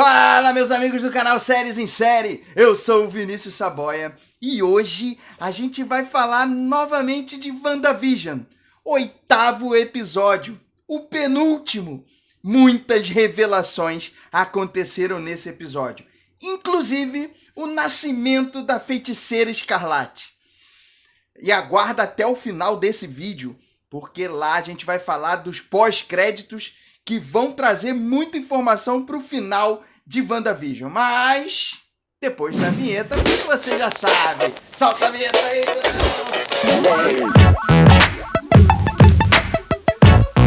Fala, meus amigos do canal Séries em Série, eu sou o Vinícius Saboia e hoje a gente vai falar novamente de WandaVision, 8º episódio, o penúltimo. Muitas revelações aconteceram nesse episódio, inclusive o nascimento da Feiticeira Escarlate. E aguarda até o final desse vídeo, porque lá a gente vai falar dos pós-créditos que vão trazer muita informação para o final de WandaVision. Mas, depois da vinheta, você já sabe. Solta a vinheta aí!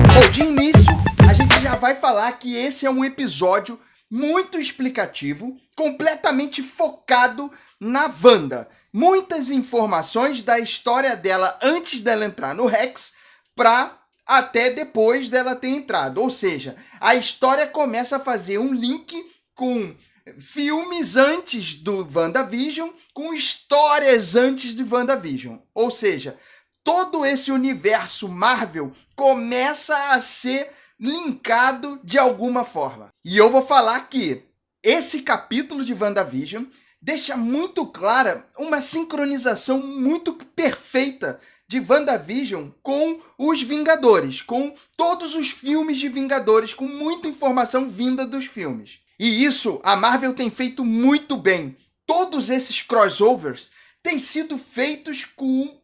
Bom, de início, a gente já vai falar que esse é um episódio muito explicativo, completamente focado na Wanda. Muitas informações da história dela antes dela entrar no Rex para até depois dela ter entrado. Ou seja, a história começa a fazer um link com filmes antes do WandaVision, com histórias antes de WandaVision. Ou seja, todo esse universo Marvel começa a ser linkado de alguma forma. E eu vou falar que esse capítulo de WandaVision deixa muito clara uma sincronização muito perfeita de WandaVision com os Vingadores, com todos os filmes de Vingadores, com muita informação vinda dos filmes. E isso a Marvel tem feito muito bem. Todos esses crossovers têm sido feitos com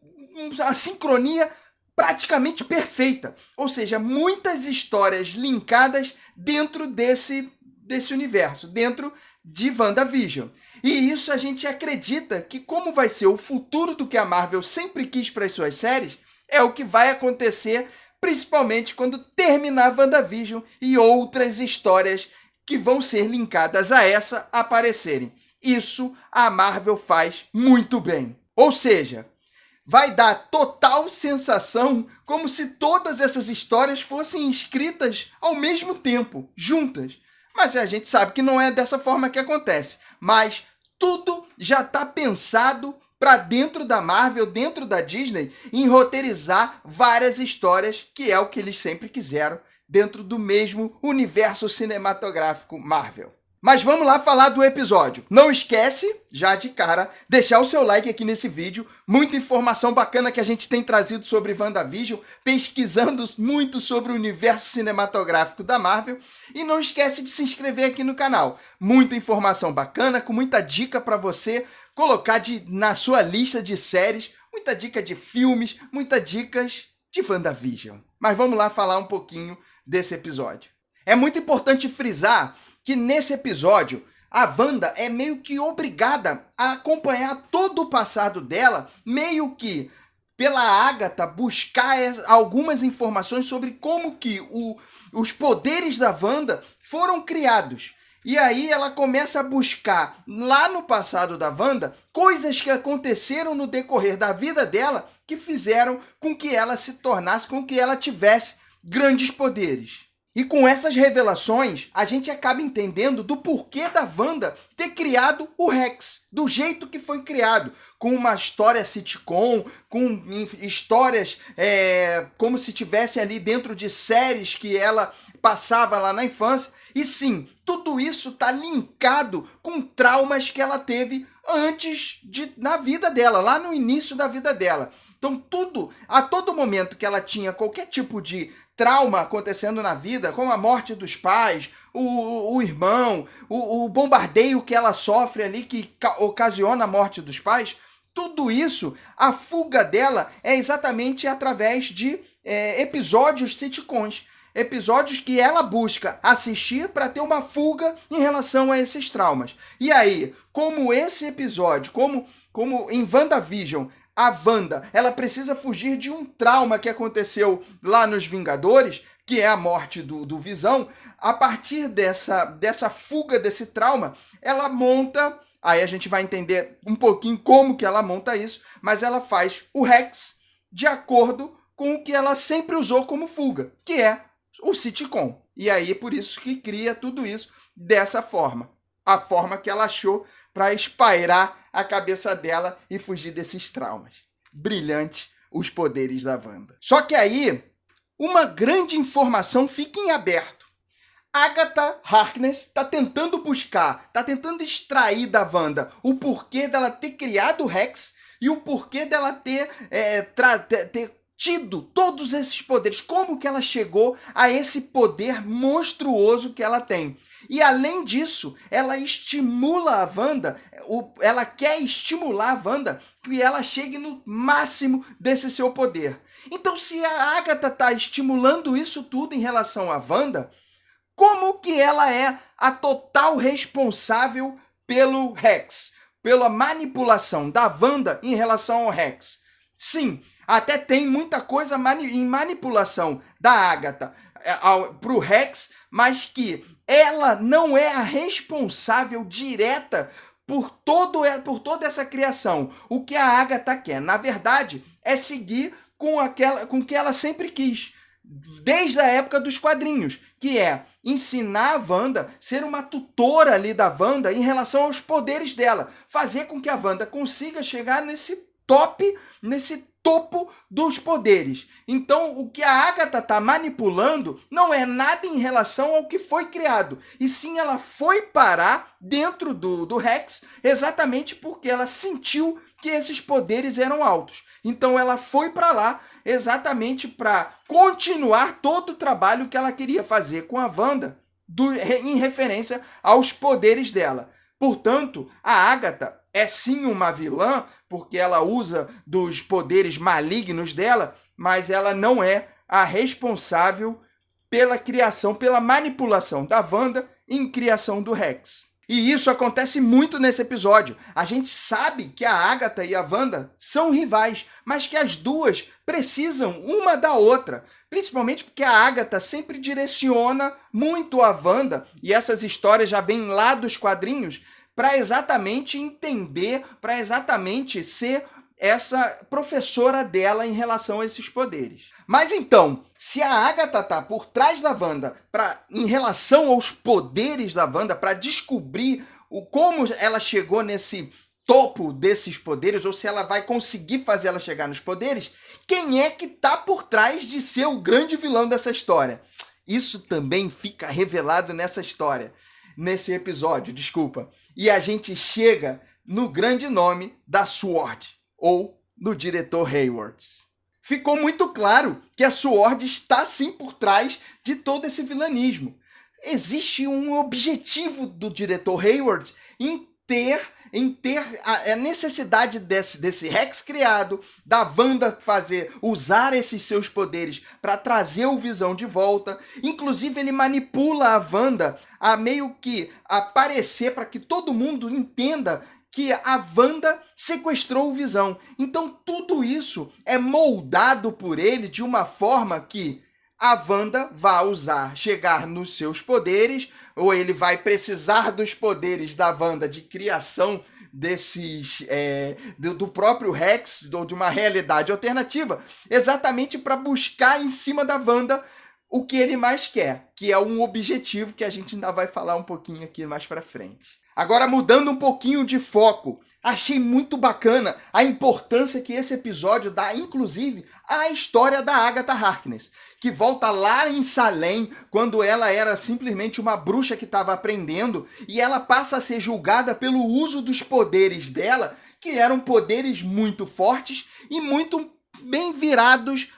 a sincronia praticamente perfeita. Ou seja, muitas histórias linkadas dentro desse universo, dentro de WandaVision. E isso a gente acredita que, como vai ser o futuro do que a Marvel sempre quis para as suas séries, é o que vai acontecer, principalmente quando terminar WandaVision e outras histórias que vão ser linkadas a essa aparecerem. Isso a Marvel faz muito bem. Ou seja, vai dar total sensação como se todas essas histórias fossem escritas ao mesmo tempo, juntas. Mas a gente sabe que não é dessa forma que acontece. Mas tudo já está pensado para dentro da Marvel, dentro da Disney, em roteirizar várias histórias, que é o que eles sempre quiseram, dentro do mesmo universo cinematográfico Marvel. Mas vamos lá falar do episódio. Não esquece, já de cara, deixar o seu like aqui nesse vídeo. Muita informação bacana que a gente tem trazido sobre WandaVision, pesquisando muito sobre o universo cinematográfico da Marvel. E não esquece de se inscrever aqui no canal. Muita informação bacana, com muita dica para você colocar na sua lista de séries. Muita dica de filmes, muitas dicas de WandaVision. Mas vamos lá falar um pouquinho desse episódio. É muito importante frisar que nesse episódio, a Wanda é meio que obrigada a acompanhar todo o passado dela, meio que pela Agatha buscar algumas informações sobre como que os poderes da Wanda foram criados. E aí ela começa a buscar lá no passado da Wanda coisas que aconteceram no decorrer da vida dela que fizeram com que ela se tornasse, com que ela tivesse grandes poderes. E com essas revelações, a gente acaba entendendo do porquê da Wanda ter criado o Rex, do jeito que foi criado, com uma história sitcom, com histórias como se tivesse ali dentro de séries que ela passava lá na infância. E sim, tudo isso está linkado com traumas que ela teve na vida dela, lá no início da vida dela. Então a todo momento que ela tinha qualquer tipo de trauma acontecendo na vida, como a morte dos pais, o irmão, o bombardeio que ela sofre ali, que ocasiona a morte dos pais, tudo isso, a fuga dela é exatamente através de episódios sitcoms. Episódios que ela busca assistir para ter uma fuga em relação a esses traumas. E aí, como esse episódio, como em WandaVision, a Wanda, ela precisa fugir de um trauma que aconteceu lá nos Vingadores, que é a morte do Visão. A partir dessa fuga, desse trauma, ela monta, aí a gente vai entender um pouquinho como que ela monta isso, mas ela faz o Rex de acordo com o que ela sempre usou como fuga, que é o sitcom. E aí, por isso que cria tudo isso dessa forma. A forma que ela achou para espairar a cabeça dela e fugir desses traumas. Brilhante os poderes da Wanda. Só que aí, uma grande informação fica em aberto. Agatha Harkness está tentando buscar, está tentando extrair da Wanda o porquê dela ter criado o Rex e o porquê dela ter tido todos esses poderes. Como que ela chegou a esse poder monstruoso que ela tem? E além disso, ela estimula a Wanda, ela quer estimular a Wanda que ela chegue no máximo desse seu poder. Então, se a Agatha está estimulando isso tudo em relação à Wanda, como que ela é a total responsável pelo Rex, pela manipulação da Wanda em relação ao Rex? Sim, até tem muita coisa em manipulação da Agatha para o Rex, mas que ela não é a responsável direta por toda essa criação. O que a Agatha quer, na verdade, é seguir com o que ela sempre quis, desde a época dos quadrinhos, que é ensinar a Wanda, ser uma tutora ali da Wanda em relação aos poderes dela, fazer com que a Wanda consiga chegar nesse topo dos poderes. Então, o que a Agatha está manipulando não é nada em relação ao que foi criado, e sim ela foi parar dentro do Rex exatamente porque ela sentiu que esses poderes eram altos. Então, ela foi para lá exatamente para continuar todo o trabalho que ela queria fazer com a Wanda em referência aos poderes dela. Portanto, a Agatha é sim uma vilã, porque ela usa dos poderes malignos dela, mas ela não é a responsável pela criação, pela manipulação da Wanda em criação do Rex. E isso acontece muito nesse episódio. A gente sabe que a Agatha e a Wanda são rivais, mas que as duas precisam uma da outra. Principalmente porque a Agatha sempre direciona muito a Wanda, e essas histórias já vêm lá dos quadrinhos, para exatamente entender, para exatamente ser essa professora dela em relação a esses poderes. Mas então, se a Agatha tá por trás da Wanda em relação aos poderes da Wanda, para descobrir como ela chegou nesse topo desses poderes, ou se ela vai conseguir fazer ela chegar nos poderes, quem é que tá por trás de ser o grande vilão dessa história? Isso também fica revelado nesse episódio, desculpa. E a gente chega no grande nome da SWORD, ou do diretor Hayward. Ficou muito claro que a SWORD está sim por trás de todo esse vilanismo. Existe um objetivo do diretor Hayward em ter a necessidade desse Rex criado, da Wanda usar esses seus poderes para trazer o Visão de volta. Inclusive, ele manipula a Wanda a meio que aparecer para que todo mundo entenda que a Wanda sequestrou o Visão. Então, tudo isso é moldado por ele de uma forma que a Wanda vai chegar nos seus poderes, ou ele vai precisar dos poderes da Wanda de criação do próprio Rex, ou de uma realidade alternativa, exatamente para buscar em cima da Wanda o que ele mais quer, que é um objetivo que a gente ainda vai falar um pouquinho aqui mais para frente. Agora, mudando um pouquinho de foco, achei muito bacana a importância que esse episódio dá, inclusive, à história da Agatha Harkness, que volta lá em Salem, quando ela era simplesmente uma bruxa que estava aprendendo, e ela passa a ser julgada pelo uso dos poderes dela, que eram poderes muito fortes e muito bem virados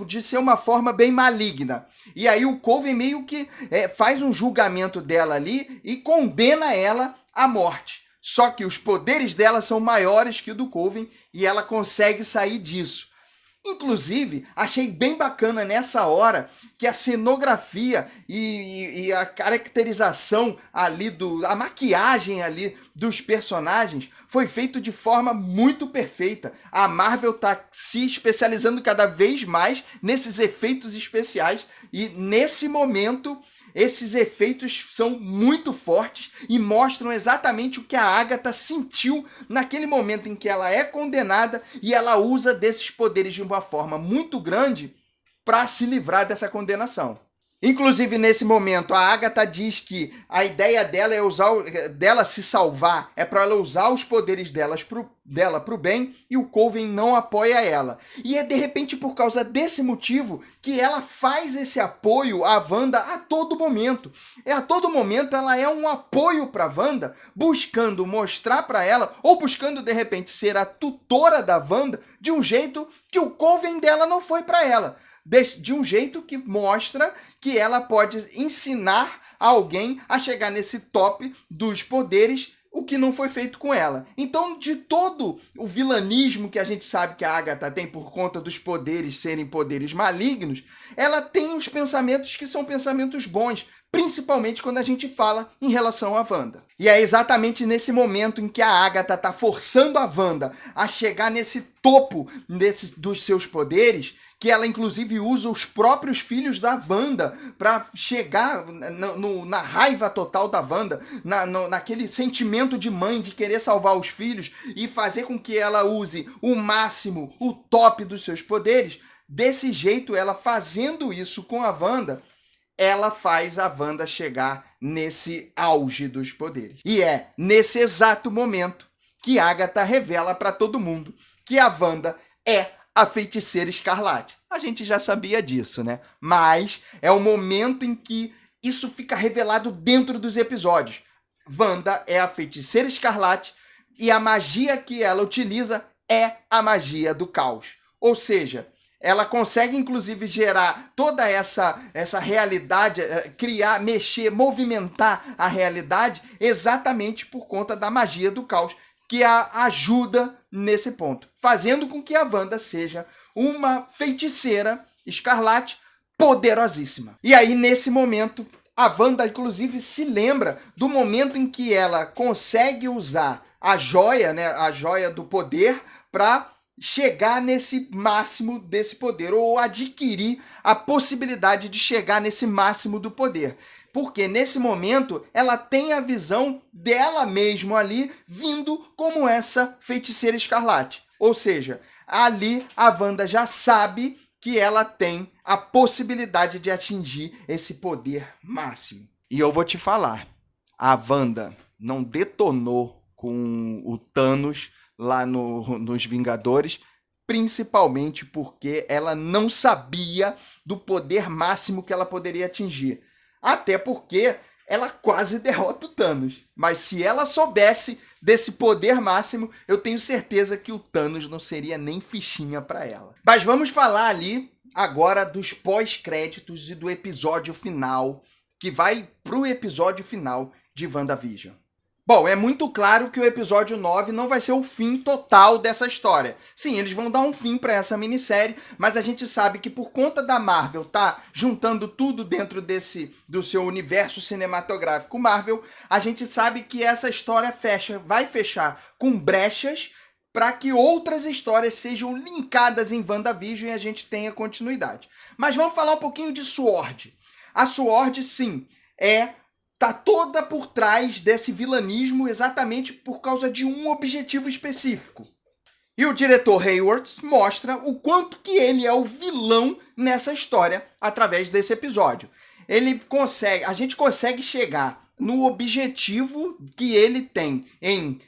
de ser uma forma bem maligna. E aí o Coven meio que faz um julgamento dela ali e condena ela à morte. Só que os poderes dela são maiores que o do Coven e ela consegue sair disso. Inclusive, achei bem bacana nessa hora que a cenografia e a caracterização ali, a maquiagem ali dos personagens foi feito de forma muito perfeita. A Marvel está se especializando cada vez mais nesses efeitos especiais e nesse momento esses efeitos são muito fortes e mostram exatamente o que a Agatha sentiu naquele momento em que ela é condenada e ela usa desses poderes de uma forma muito grande para se livrar dessa condenação. Inclusive, nesse momento, a Agatha diz que a ideia dela é dela se salvar, é para ela usar os poderes dela pro bem, e o Coven não apoia ela. E é de repente por causa desse motivo que ela faz esse apoio à Wanda a todo momento. A todo momento ela é um apoio para Wanda, buscando mostrar para ela, ou buscando de repente ser a tutora da Wanda, de um jeito que o Coven dela não foi para ela. De um jeito que mostra que ela pode ensinar alguém a chegar nesse top dos poderes, o que não foi feito com ela. Então, de todo o vilanismo que a gente sabe que a Agatha tem por conta dos poderes serem poderes malignos, ela tem uns pensamentos que são pensamentos bons, principalmente quando a gente fala em relação à Wanda. E é exatamente nesse momento em que a Agatha está forçando a Wanda a chegar nesse topo dos seus poderes, que ela inclusive usa os próprios filhos da Wanda para chegar na raiva total da Wanda, naquele sentimento de mãe de querer salvar os filhos e fazer com que ela use o máximo, o top dos seus poderes. Desse jeito, ela fazendo isso com a Wanda, ela faz a Wanda chegar nesse auge dos poderes. E é nesse exato momento que Agatha revela para todo mundo que a Wanda é a Feiticeira Escarlate. A gente já sabia disso, né? Mas é o momento em que isso fica revelado dentro dos episódios. Wanda é a Feiticeira Escarlate e a magia que ela utiliza é a magia do caos. Ou seja, ela consegue, inclusive, gerar toda essa realidade, criar, mexer, movimentar a realidade exatamente por conta da magia do caos, que a ajuda nesse ponto, fazendo com que a Wanda seja uma feiticeira escarlate poderosíssima. E aí, nesse momento, a Wanda, inclusive, se lembra do momento em que ela consegue usar a joia, né, a joia do poder, para chegar nesse máximo desse poder, ou adquirir a possibilidade de chegar nesse máximo do poder. Porque nesse momento ela tem a visão dela mesma ali, vindo como essa feiticeira escarlate. Ou seja, ali a Wanda já sabe que ela tem a possibilidade de atingir esse poder máximo. E eu vou te falar, a Wanda não detonou com o Thanos lá nos Vingadores, principalmente porque ela não sabia do poder máximo que ela poderia atingir. Até porque ela quase derrota o Thanos. Mas se ela soubesse desse poder máximo, eu tenho certeza que o Thanos não seria nem fichinha para ela. Mas vamos falar ali agora dos pós-créditos e do episódio final, que vai pro episódio final de WandaVision. Bom, é muito claro que o episódio 9 não vai ser o fim total dessa história. Sim, eles vão dar um fim para essa minissérie, mas a gente sabe que por conta da Marvel tá juntando tudo dentro do seu universo cinematográfico Marvel, a gente sabe que essa história vai fechar com brechas para que outras histórias sejam linkadas em WandaVision e a gente tenha continuidade. Mas vamos falar um pouquinho de SWORD. A SWORD, sim, tá toda por trás desse vilanismo exatamente por causa de um objetivo específico. E o diretor Hayward mostra o quanto que ele é o vilão nessa história através desse episódio. A gente consegue chegar no objetivo que ele tem em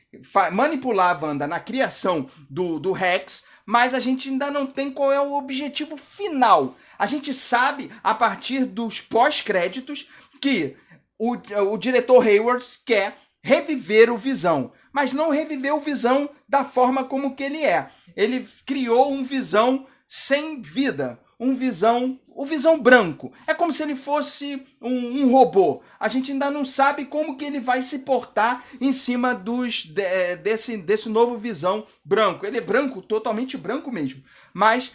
manipular a Wanda na criação do Rex, mas a gente ainda não tem qual é o objetivo final. A gente sabe, a partir dos pós-créditos, que o diretor Hayward quer reviver o Visão, mas não reviver o Visão da forma como que ele é. Ele criou um Visão sem vida, o Visão branco. É como se ele fosse um robô. A gente ainda não sabe como que ele vai se portar em cima desse novo Visão branco. Ele é branco, totalmente branco mesmo. Mas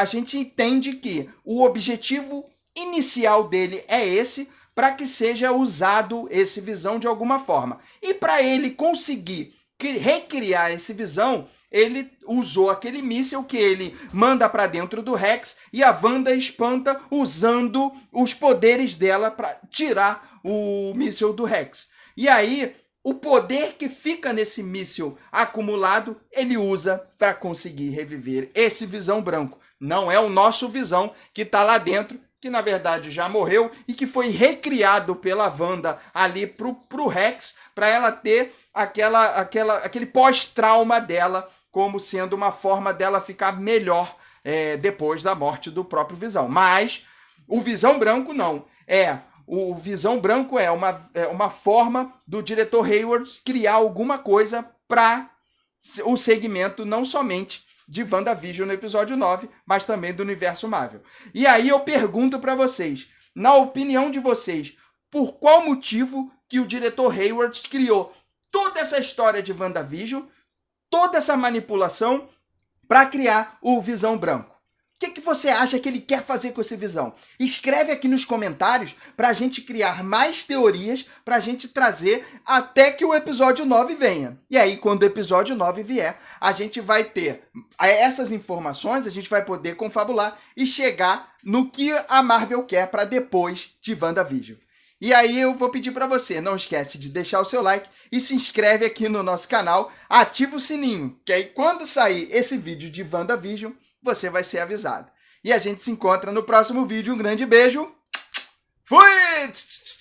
a gente entende que o objetivo inicial dele é esse, para que seja usado esse Visão de alguma forma. E para ele conseguir recriar esse Visão, ele usou aquele míssil que ele manda para dentro do Rex e a Wanda espanta usando os poderes dela para tirar o míssil do Rex. E aí, o poder que fica nesse míssil acumulado, ele usa para conseguir reviver esse Visão branco. Não é o nosso Visão que está lá dentro, que na verdade já morreu e que foi recriado pela Wanda ali pro Rex, para ela ter aquele pós-trauma dela, como sendo uma forma dela ficar melhor depois da morte do próprio Visão. Mas o Visão Branco não. O Visão Branco é uma forma do diretor Hayward criar alguma coisa para o segmento não somente de WandaVision no episódio 9, mas também do universo Marvel. E aí eu pergunto para vocês, na opinião de vocês, por qual motivo que o diretor Hayward criou toda essa história de WandaVision, toda essa manipulação para criar o Visão Branco? O que você acha que ele quer fazer com esse Visão? Escreve aqui nos comentários para a gente criar mais teorias, para a gente trazer até que o episódio 9 venha. E aí, quando o episódio 9 vier, a gente vai ter essas informações, a gente vai poder confabular e chegar no que a Marvel quer para depois de WandaVision. E aí eu vou pedir para você, não esquece de deixar o seu like e se inscreve aqui no nosso canal, ativa o sininho, que aí quando sair esse vídeo de WandaVision, você vai ser avisado. E a gente se encontra no próximo vídeo. Um grande beijo. Fui!